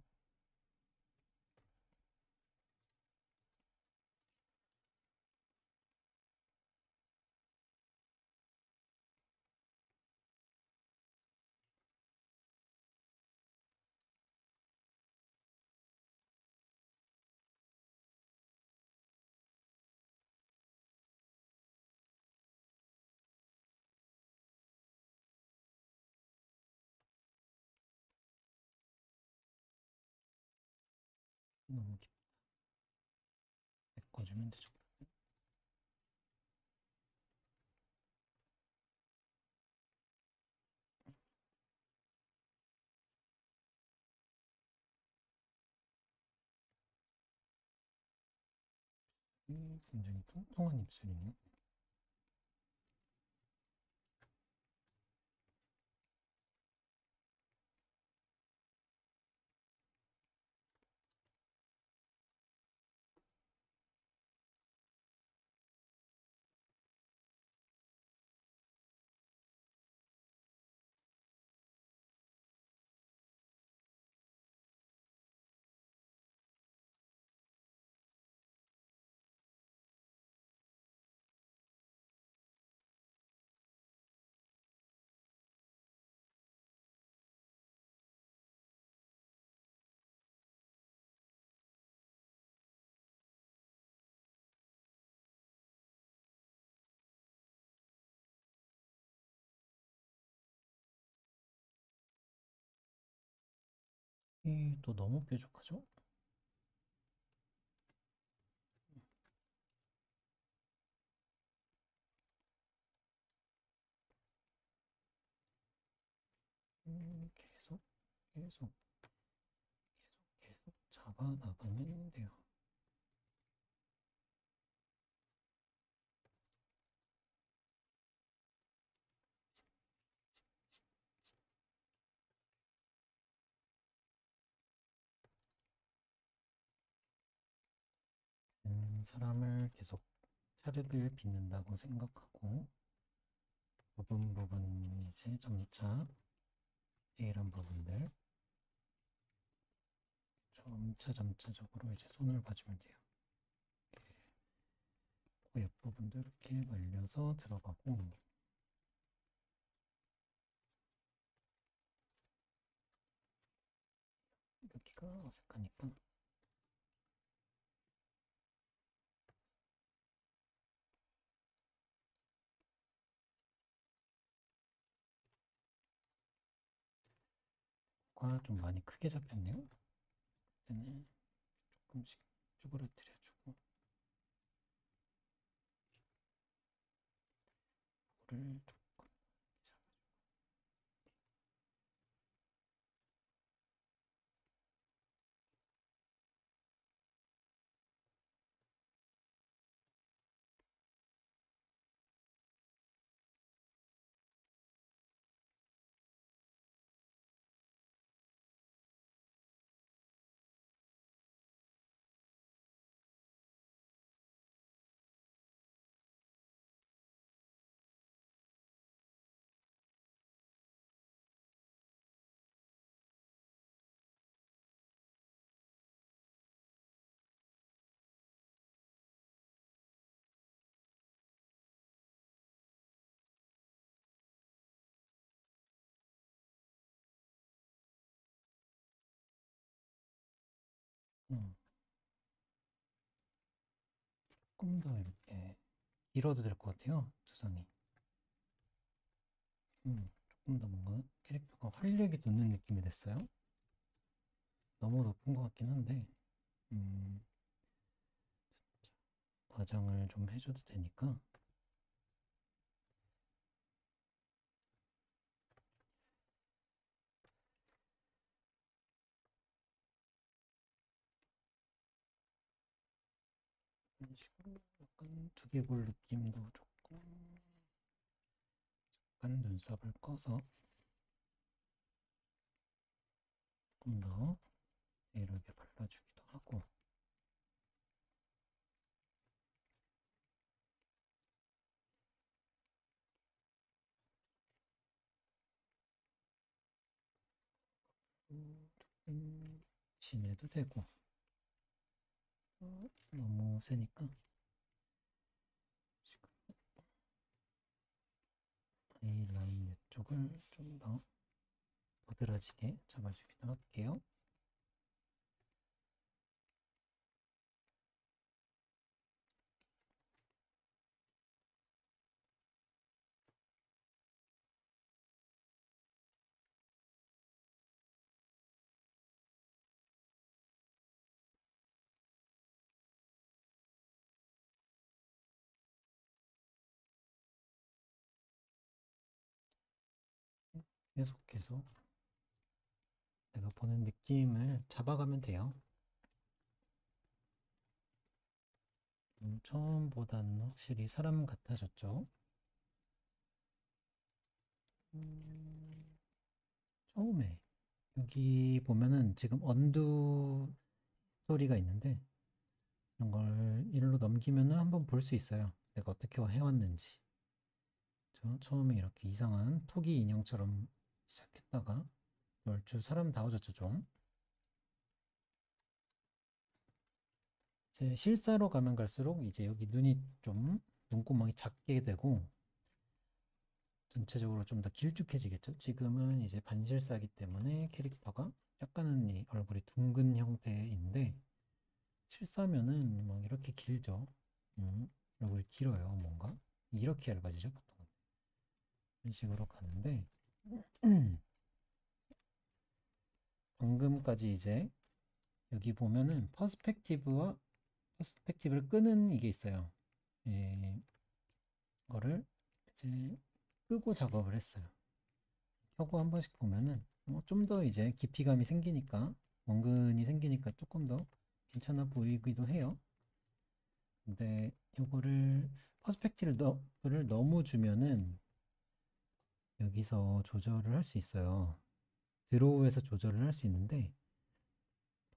너무 깊게 메꿔주면 되죠. 굉장히 통통한 입술이네요. 또 너무 뾰족하죠? 계속 계속 계속 잡아 나가면 돼요. 사람을 계속 차례를 빚는다고 생각하고 부분 이제 점차 디테일한 부분들 점차적으로 이제 손을 봐주면 돼요. 그 옆부분도 이렇게 말려서 들어가고 여기가 어색하니까 좀 많이 크게 잡혔네요. 그때는 조금씩 쭈그러뜨려주고 볼을 조금 잡아주고 음, 조금 더 이렇게 길어도 될 것 같아요. 두상이. 조금 더 뭔가 캐릭터가 활력이 돋는 느낌이 됐어요. 너무 높은 것 같긴 한데, 음, 과장을 좀 해줘도 되니까. 이런 식으로 약간 두개골 느낌도 좋고, 약간 눈썹을 꺼서 조금 더 이렇게 발라주기도 하고, 조금 진해도 되고, 너무 세니까 지금 이 라인 이쪽을 좀 더 보드라지게 잡아주기도 할게요. 계속 내가 보는 느낌을 잡아가면 돼요. 처음보다는 확실히 사람 같아졌죠. 음, 처음에 여기 보면은 지금 언두 스토리가 있는데 이런 걸 일로 넘기면은 한번 볼 수 있어요. 내가 어떻게 해왔는지. 저 처음에 이렇게 이상한 토기 인형처럼 시작했다가 얼추 사람다워졌죠 좀. 이제 실사로 가면 갈수록 이제 여기 눈이 좀 눈구멍이 작게 되고 전체적으로 좀 더 길쭉해지겠죠. 지금은 이제 반실사기 때문에 캐릭터가 약간은 이 얼굴이 둥근 형태인데 실사면은 막 이렇게 길죠. 얼굴이 길어요. 뭔가 이렇게 얇아지죠 보통은. 이런 식으로 가는데 방금까지 이제 여기 보면은 퍼스펙티브를 끄는 이게 있어요. 예, 거를 이제 끄고 작업을 했어요. 켜고 한 번씩 보면은 좀 더 이제 깊이감이 생기니까 원근이 생기니까 조금 더 괜찮아 보이기도 해요. 근데 이거를 퍼스펙티브를 너무 주면은 여기서 조절을 할 수 있어요. 드로우에서 조절을 할 수 있는데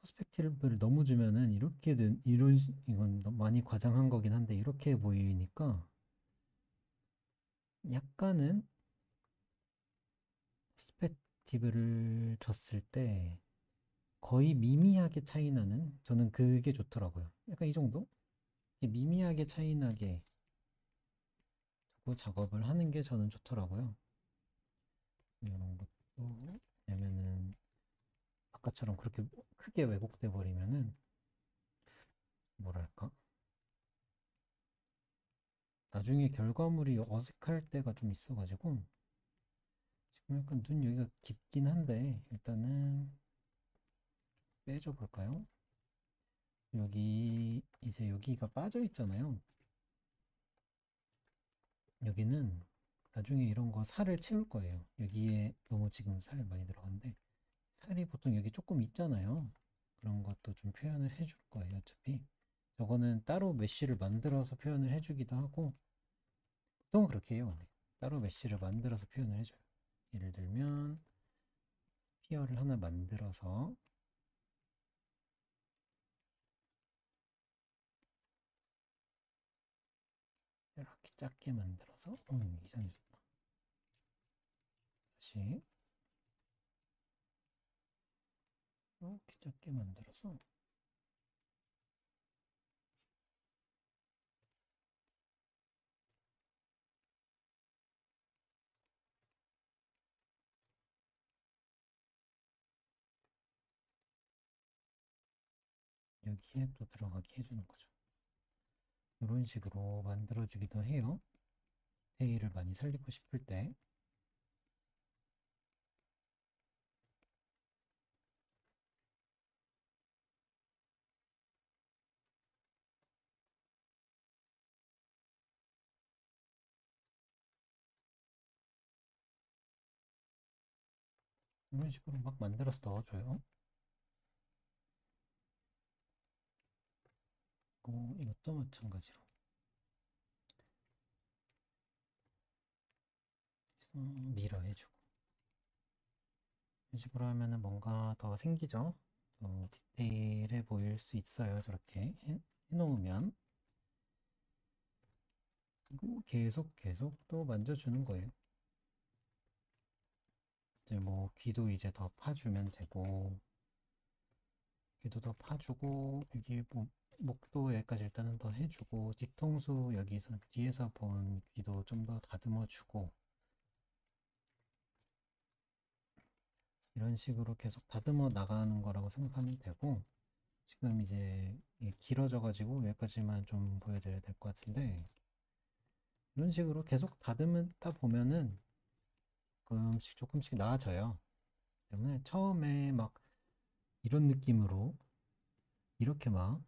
퍼스펙티브를 너무 주면은 이건 많이 과장한 거긴 한데 이렇게 보이니까 약간은 퍼스펙티브를 줬을 때 거의 미미하게 차이 나는 저는 그게 좋더라고요. 약간 이 정도? 미미하게 차이 나게 작업을 하는 게 저는 좋더라고요. 이런 것도 왜냐면은 아까처럼 그렇게 크게 왜곡돼 버리면은 뭐랄까 나중에 결과물이 어색할 때가 좀 있어가지고 지금 약간 눈 여기가 깊긴 한데 일단은 빼줘 볼까요? 여기 이제 여기가 빠져 있잖아요. 여기는 나중에 이런 거 살을 채울 거예요. 여기에 너무 지금 살 많이 들어갔는데 살이 보통 여기 조금 있잖아요. 그런 것도 좀 표현을 해줄 거예요. 어차피 저거는 따로 메쉬를 만들어서 표현을 해주기도 하고 보통은 그렇게 해요. 근데. 따로 메쉬를 만들어서 표현을 해줘요. 예를 들면 피어를 하나 만들어서 이렇게 작게 만들어서 이상해졌다. 다시 이렇게 작게 만들어서 여기에 또 들어가게 해주는 거죠. 이런 식으로 만들어주기도 해요. 디테일을 많이 살리고 싶을 때. 이런 식으로 막 만들어서 넣어줘요. 그리고 이것도 마찬가지로 미러 해주고, 이런 식으로 하면은 뭔가 더 생기죠. 더 디테일해 보일 수 있어요. 저렇게 해놓으면. 그리고 계속 또 만져주는 거예요. 이제 뭐 귀도 이제 더 파주면 되고, 귀도 더 파주고, 여기 뭐 목도 여기까지 일단은 더 해주고, 뒤통수 여기서 뒤에서 본 귀도 좀 더 다듬어주고, 이런 식으로 계속 다듬어 나가는 거라고 생각하면 되고, 지금 이제 길어져 가지고 여기까지만 좀 보여드려야 될 것 같은데, 이런 식으로 계속 다듬다 보면은 조금씩 나아져요. 때문에 처음에 막 이런 느낌으로 이렇게 막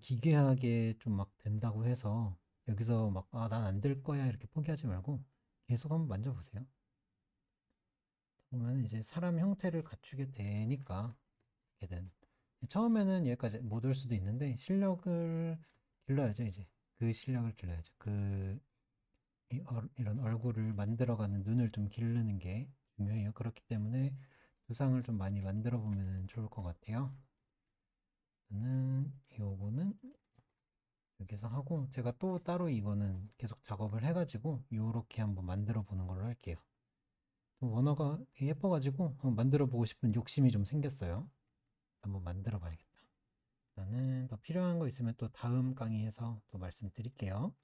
기괴하게 좀 막 된다고 해서 여기서 막 난 안 될 거야 이렇게 포기하지 말고 계속 한번 만져보세요. 보면 이제 사람 형태를 갖추게 되니까 어떻게든 처음에는 여기까지 못 올 수도 있는데 실력을 길러야죠. 이제 그 실력을 길러야죠. 이런 얼굴을 만들어가는 눈을 좀 기르는 게 중요해요. 그렇기 때문에 두상을 좀 많이 만들어 보면 좋을 것 같아요. 저는 요거는 여기서 하고, 제가 또 따로 이거는 계속 작업을 해가지고 요렇게 한번 만들어 보는 걸로 할게요. 또 원어가 예뻐가지고 한번 만들어 보고 싶은 욕심이 좀 생겼어요. 한번 만들어 봐야겠다. 일단은 더 필요한 거 있으면 또 다음 강의에서 또 말씀드릴게요.